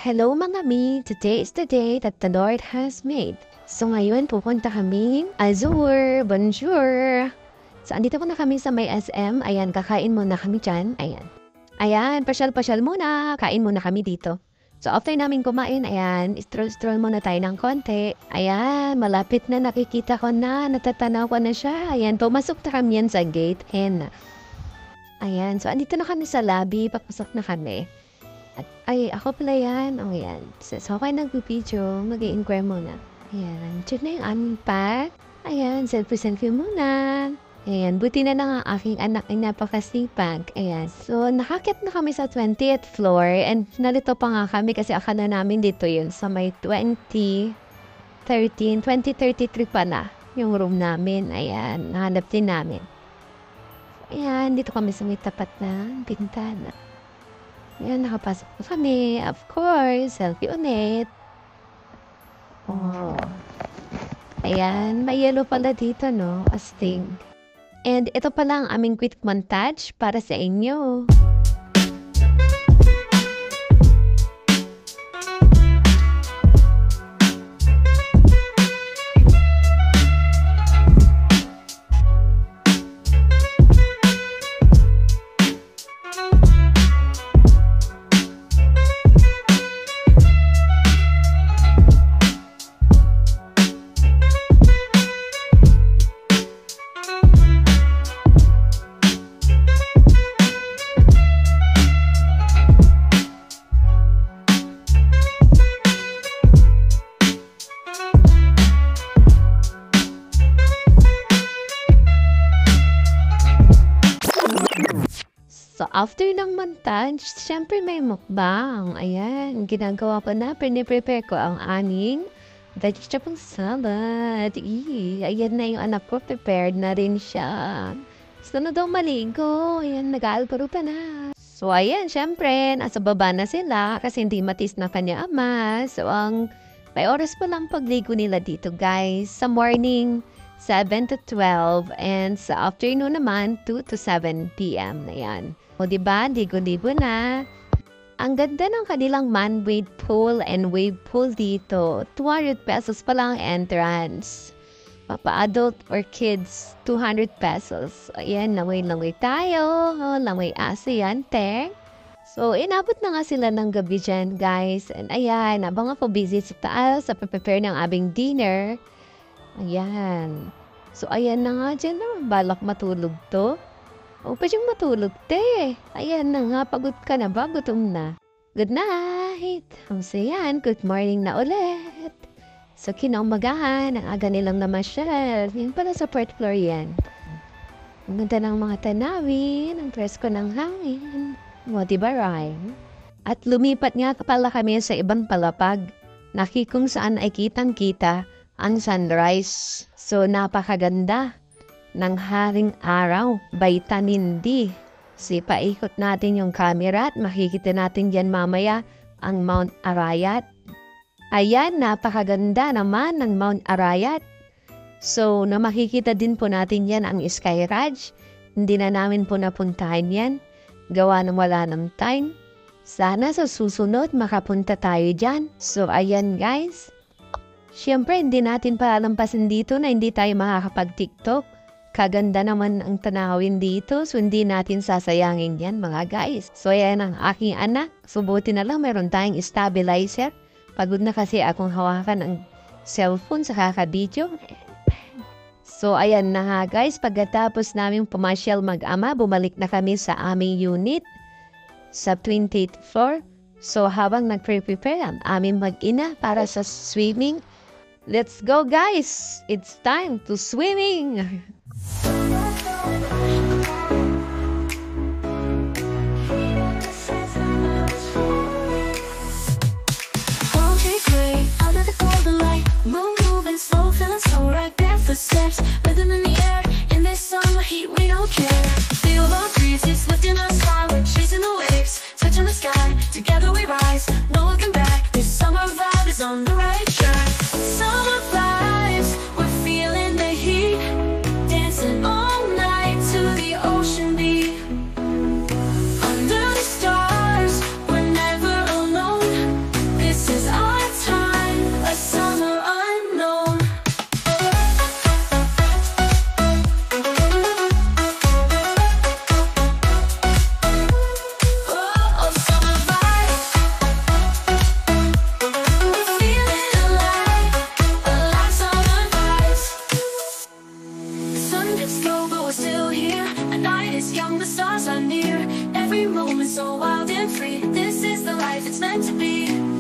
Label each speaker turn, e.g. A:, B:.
A: Hello mga mi! Today is the day that the Lord has made. So ngayon pupunta kami Azur, bonjour! So andito na kami sa may SM. Ayan, kakain muna kami dyan. Ayan, pasyal-pasyal muna. Kain muna kami dito. So after namin kumain, ayan, stroll muna tayo ng konti. Ayan, malapit na nakikita ko na. Natatanaw ko na siya. Ayan, pumasok na kami yan sa gate. Ayan, so andito na kami sa lobby. Papasok na kami. Ako pala yan. Ayan. So ako ay nag-video. Mag-i-inquire muna. Ayan. Diyan na yung aming pack. Ayan. Selfie muna. Ayan. Buti na lang ang aking anak ay napakasipag. Ayan. So, nakakit na kami sa 20th floor. And nalito pa nga kami kasi akala namin dito yun. Sa may 2033 pa na yung room namin. Ayan. Nahanap din namin. Ayan. Dito kami sa may tapat na bintana. Ayan, nakapasok na kami. Of course, selfie ulit. Oh. Ayan, may yellow pala dito, no? Astig. And ito pala ang aming quick montage para sa inyo. So, after ng montage, syempre may mukbang. Ayan, ginagawa ko na, prepare ko ang aming vegetable salad. Ayan na yung anak ko, prepared na rin siya. Gusto na daw maligo. Ayan, nag-aalparo pa na. So, ayan, syempre, nasa baba na sila kasi hindi matis na kanya ama. So, may oras pa lang pagligo nila dito, guys. Sa morning, 7 to 12 and sa afternoon naman 2 to 7 p.m. na yan. O diba, ligo-ligo na. Ang ganda ng kanilang man-made pool and wave pool dito. 200 pesos pa lang entrance. Papa-adult or kids, 200 pesos. Ayan, langoy-langoy tayo. Langoy aso yan, te. So, inabot na nga sila ng gabi dyan, guys. And ayan, abang ako busy sa taas sa prepare ng aming dinner. Ayan. So, ayan na nga dyan naman. Balak matulog to. O, pa siyang matulog, te. Ayan na nga. Pagod ka na ba? Gutom na. Good night. So, yan. Good morning na ulit. So, kinaumagahan. Ang aga nilang namasyal. Yan pala sa fourth floor yan. Ang ganda ng mga tanawin. Ang presko ng hangin. O, diba, Ryan? At lumipat nga pala kami sa ibang palapag. Kung saan ay kitang-kita ang sunrise. So, napakaganda ng haring araw. Vitamin D. Paikot natin yung camera at makikita natin yan mamaya ang Mount Arayat. Ayan, napakaganda naman ng Mount Arayat. So, makikita din po natin yan ang Sky Ranch. Hindi na namin po napuntahan yan. Gawa ng wala ng time. Sana sa susunod makapunta tayo dyan. So, ayan guys. Siyempre, hindi natin palalampasin dito na hindi tayo makakapag-TikTok. Kaganda naman ang tanawin dito, so hindi natin sasayangin yan mga guys. So, ayan ang aking anak. Subuti na lang meron tayong stabilizer. Pagod na kasi akong hawakan ang cellphone sa kakabidyo. So, ayan na nga guys. Pagkatapos namin pumasyal mag-ama, bumalik na kami sa aming unit sa 28th floor. So, habang nag-prepare ang aming mag-ina para sa swimming, let's go guys! It's time to swimming!
B: Okay, great. Under the golden light, moon moving slow, feeling so right there for steps. Rhythm in the air, in this summer heat, we don't care. Feel the breeze, it's lifting us high, we're chasing the waves, touching the sky. Together we rise, no looking back. This summer vibe is on the right track. Summer vibes, we're feeling the heat. is young, the stars are near. Every moment so wild and free. This is the life it's meant to be.